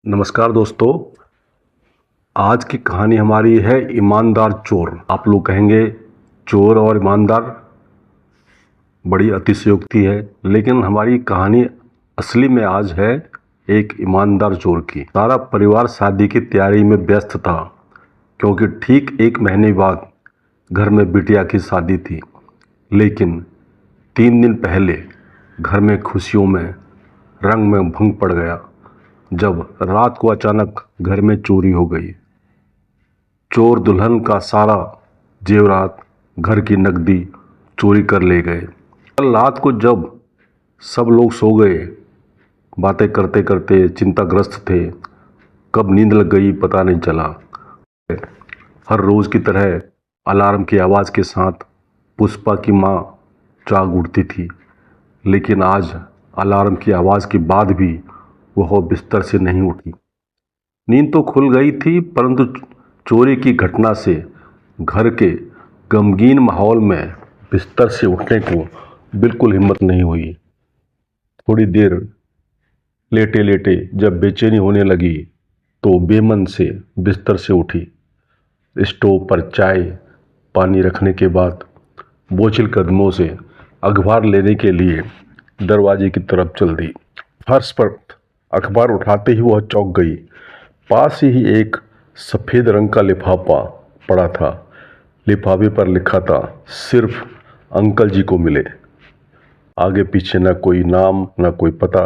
नमस्कार दोस्तों। आज की कहानी हमारी है ईमानदार चोर। आप लोग कहेंगे चोर और ईमानदार, बड़ी अतिशयोक्ति है, लेकिन हमारी कहानी असली में आज है एक ईमानदार चोर की। सारा परिवार शादी की तैयारी में व्यस्त था, क्योंकि ठीक एक महीने बाद घर में बिटिया की शादी थी। लेकिन 3 दिन पहले घर में खुशियों में रंग में भंग पड़ गया, जब रात को अचानक घर में चोरी हो गई। चोर दुल्हन का सारा जेवरात, घर की नकदी चोरी कर ले गए। कल रात को जब सब लोग सो गए, बातें करते करते चिंताग्रस्त थे, कब नींद लग गई पता नहीं चला। हर रोज़ की तरह अलार्म की आवाज़ के साथ पुष्पा की माँ जाग उठती थी, लेकिन आज अलार्म की आवाज़ के बाद भी वह बिस्तर से नहीं उठी। नींद तो खुल गई थी, परंतु चोरी की घटना से घर के गमगीन माहौल में बिस्तर से उठने को बिल्कुल हिम्मत नहीं हुई। थोड़ी देर लेटे लेटे जब बेचैनी होने लगी तो बेमन से बिस्तर से उठी। स्टोव पर चाय पानी रखने के बाद बोझिल कदमों से अखबार लेने के लिए दरवाजे की तरफ चल दी। फर्श पर अखबार उठाते ही वह चौंक गई। पास ही एक सफ़ेद रंग का लिफाफा पड़ा था। लिफाफे पर लिखा था, सिर्फ अंकल जी को मिले। आगे पीछे न कोई नाम न कोई पता।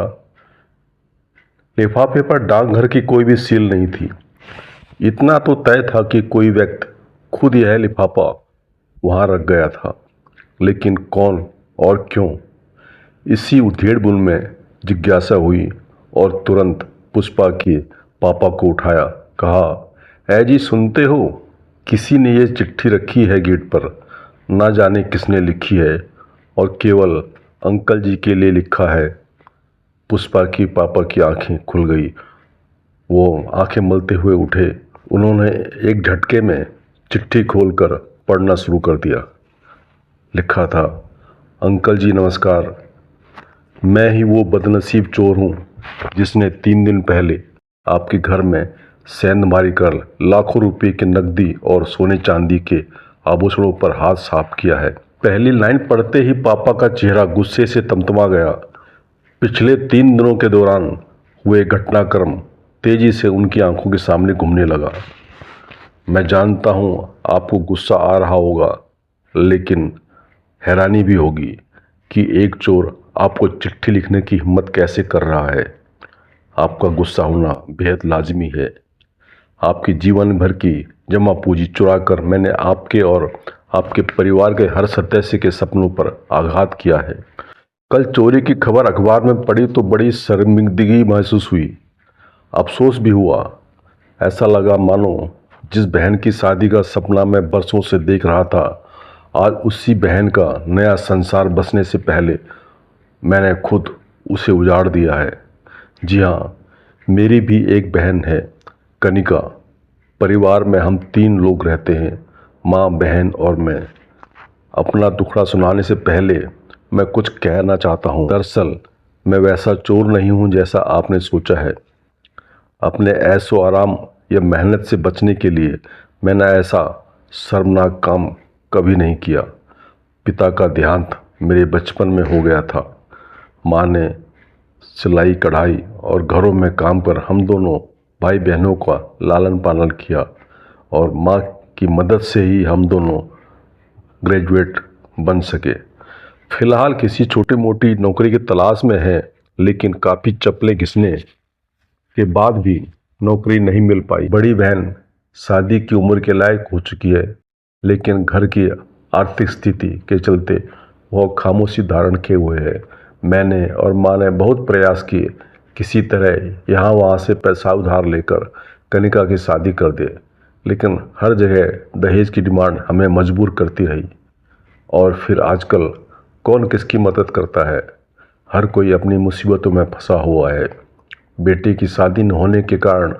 लिफाफे पर डाकघर की कोई भी सील नहीं थी। इतना तो तय था कि कोई व्यक्ति खुद यह लिफाफा वहाँ रख गया था, लेकिन कौन और क्यों, इसी उधेड़-बुन में जिज्ञासा हुई और तुरंत पुष्पा के पापा को उठाया। कहा, ऐ जी सुनते हो, किसी ने ये चिट्ठी रखी है गेट पर। ना जाने किसने लिखी है और केवल अंकल जी के लिए लिखा है। पुष्पा की पापा की आंखें खुल गई। वो आंखें मलते हुए उठे। उन्होंने एक झटके में चिट्ठी खोलकर पढ़ना शुरू कर दिया। लिखा था, अंकल जी नमस्कार, मैं ही वो बदनसीब चोर हूँ जिसने 3 दिन पहले आपके घर में सेंधमारी कर लाखों रुपए की नकदी और सोने चांदी के आभूषणों पर हाथ साफ किया है। पहली लाइन पढ़ते ही पापा का चेहरा गुस्से से तमतमा गया। पिछले 3 दिनों के दौरान हुए घटनाक्रम तेजी से उनकी आंखों के सामने घूमने लगा। मैं जानता हूँ आपको गुस्सा आ रहा होगा, लेकिन हैरानी भी होगी कि एक चोर आपको चिट्ठी लिखने की हिम्मत कैसे कर रहा है। आपका गुस्सा होना बेहद लाजमी है। आपकी जीवन भर की जमा पूंजी चुराकर मैंने आपके और आपके परिवार के हर सदस्य के सपनों पर आघात किया है। कल चोरी की खबर अखबार में पड़ी तो बड़ी शर्मिंदगी महसूस हुई, अफसोस भी हुआ। ऐसा लगा मानो जिस बहन की शादी का सपना मैं बरसों से देख रहा था, आज उसी बहन का नया संसार बसने से पहले मैंने खुद उसे उजाड़ दिया है। जी हाँ, मेरी भी एक बहन है, कनिका। परिवार में हम 3 लोग रहते हैं, माँ, बहन और मैं। अपना दुखड़ा सुनाने से पहले मैं कुछ कहना चाहता हूँ। दरअसल मैं वैसा चोर नहीं हूँ जैसा आपने सोचा है। अपने ऐशो आराम या मेहनत से बचने के लिए मैंने ऐसा शर्मनाक काम कभी नहीं किया। पिता का देहांत मेरे बचपन में हो गया था। माँ ने सिलाई कढ़ाई और घरों में काम कर हम दोनों भाई बहनों का लालन पालन किया, और माँ की मदद से ही हम दोनों ग्रेजुएट बन सके। फिलहाल किसी छोटी मोटी नौकरी की तलाश में है, लेकिन काफ़ी चप्पलें घिसने के बाद भी नौकरी नहीं मिल पाई। बड़ी बहन शादी की उम्र के लायक हो चुकी है, लेकिन घर की आर्थिक स्थिति के चलते वह खामोशी धारण किए हुए है। मैंने और माँ ने बहुत प्रयास किए, किसी तरह यहाँ वहाँ से पैसा उधार लेकर कनिका की शादी कर दे, लेकिन हर जगह दहेज की डिमांड हमें मजबूर करती रही। और फिर आजकल कौन किसकी मदद करता है, हर कोई अपनी मुसीबतों में फंसा हुआ है। बेटे की शादी न होने के कारण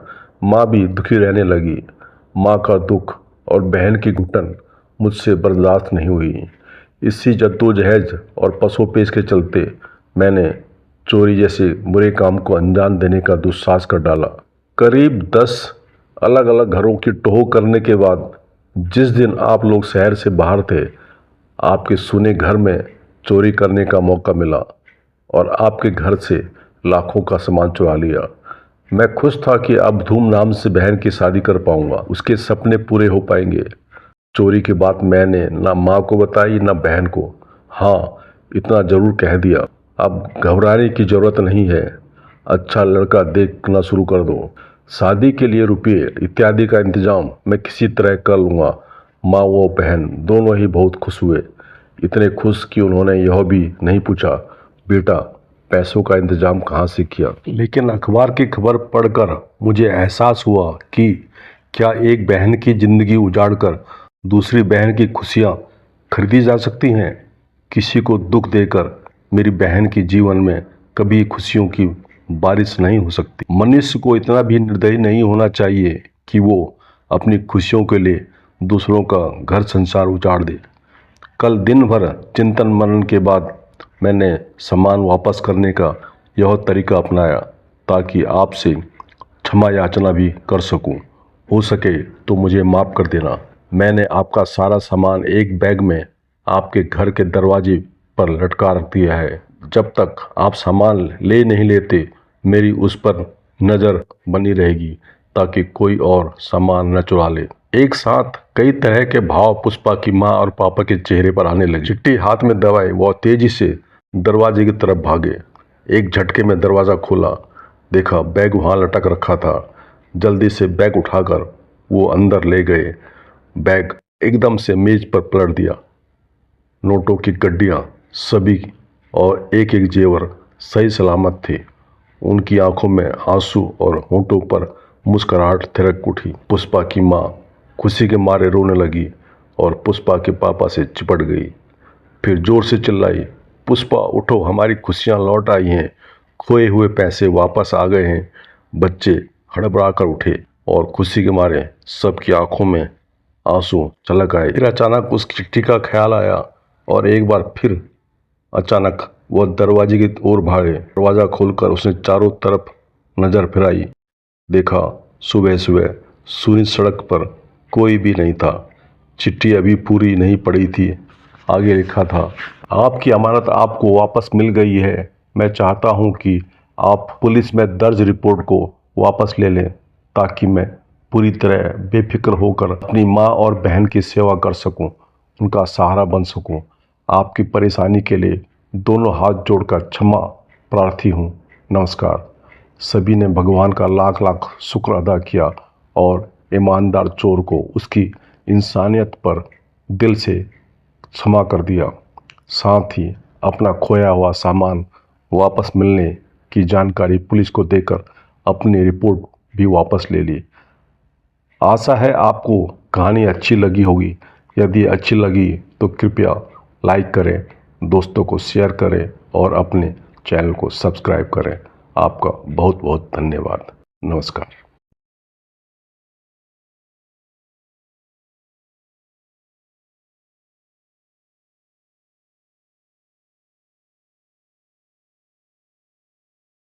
माँ भी दुखी रहने लगी। माँ का दुख और बहन की घुटन मुझसे बर्दाश्त नहीं हुई। इसी जद्दोजहद और पसोपेश के चलते मैंने चोरी जैसे बुरे काम को अंजाम देने का दुस्साहस कर डाला। करीब 10 अलग अलग घरों की टोह करने के बाद जिस दिन आप लोग शहर से बाहर थे, आपके सुने घर में चोरी करने का मौका मिला और आपके घर से लाखों का सामान चुरा लिया। मैं खुश था कि अब धूमधाम से बहन की शादी कर पाऊंगा, उसके सपने पूरे हो पाएंगे। चोरी की बात मैंने ना माँ को बताई ना बहन को। हाँ, इतना जरूर कह दिया, अब घबराने की ज़रूरत नहीं है। अच्छा लड़का देखना शुरू कर दो। शादी के लिए रुपये इत्यादि का इंतजाम मैं किसी तरह कर लूँगा। माँ व बहन दोनों ही बहुत खुश हुए, इतने खुश कि उन्होंने यह भी नहीं पूछा, बेटा पैसों का इंतजाम कहाँ से किया। लेकिन अखबार की खबर पढ़कर मुझे एहसास हुआ कि क्या एक बहन की ज़िंदगी उजाड़कर दूसरी बहन की खुशियाँ खरीदी जा सकती हैं। किसी को दुख देकर मेरी बहन के जीवन में कभी खुशियों की बारिश नहीं हो सकती। मनुष्य को इतना भी निर्दयी नहीं होना चाहिए कि वो अपनी खुशियों के लिए दूसरों का घर संसार उजाड़ दे। कल दिन भर चिंतन मनन के बाद मैंने सामान वापस करने का यह तरीका अपनाया ताकि आपसे क्षमा याचना भी कर सकूं। हो सके तो मुझे माफ़ कर देना। मैंने आपका सारा सामान एक बैग में आपके घर के दरवाजे पर लटका रख दिया है। जब तक आप सामान ले नहीं लेते मेरी उस पर नज़र बनी रहेगी ताकि कोई और सामान न चुरा ले। एक साथ कई तरह के भाव पुष्पा की माँ और पापा के चेहरे पर आने लगे। चिट्ठी हाथ में दबाए वह तेजी से दरवाजे की तरफ भागे। एक झटके में दरवाज़ा खोला, देखा बैग वहाँ लटक रखा था। जल्दी से बैग उठाकर वो अंदर ले गए। बैग एकदम से मेज पर पलट दिया। नोटों की गड्डियाँ सभी और एक एक जेवर सही सलामत थे। उनकी आंखों में आंसू और होंठों पर मुस्कुराहट थिरक उठी। पुष्पा की माँ खुशी के मारे रोने लगी और पुष्पा के पापा से चिपट गई। फिर जोर से चिल्लाई, पुष्पा उठो, हमारी खुशियाँ लौट आई हैं, खोए हुए पैसे वापस आ गए हैं। बच्चे हड़बड़ा कर उठे और खुशी के मारे सबकी आंखों में आंसू छलक आए। फिर अचानक उस चिट्ठी का ख्याल आया और एक बार फिर अचानक वह दरवाजे की ओर भागे। दरवाज़ा खोलकर उसने चारों तरफ नज़र फिराई। देखा सुबह सुबह सूनी सड़क पर कोई भी नहीं था। चिट्ठी अभी पूरी नहीं पड़ी थी। आगे लिखा था, आपकी अमानत आपको वापस मिल गई है। मैं चाहता हूं कि आप पुलिस में दर्ज रिपोर्ट को वापस ले लें ताकि मैं पूरी तरह बेफिक्र होकर अपनी माँ और बहन की सेवा कर सकूं, उनका सहारा बन सकूं। आपकी परेशानी के लिए दोनों हाथ जोड़कर क्षमा प्रार्थी हूं। नमस्कार। सभी ने भगवान का लाख लाख शुक्र अदा किया और ईमानदार चोर को उसकी इंसानियत पर दिल से क्षमा कर दिया। साथ ही अपना खोया हुआ सामान वापस मिलने की जानकारी पुलिस को देकर अपनी रिपोर्ट भी वापस ले ली। आशा है आपको कहानी अच्छी लगी होगी। यदि अच्छी लगी तो कृपया लाइक करें, दोस्तों को शेयर करें और अपने चैनल को सब्सक्राइब करें। आपका बहुत बहुत धन्यवाद। नमस्कार।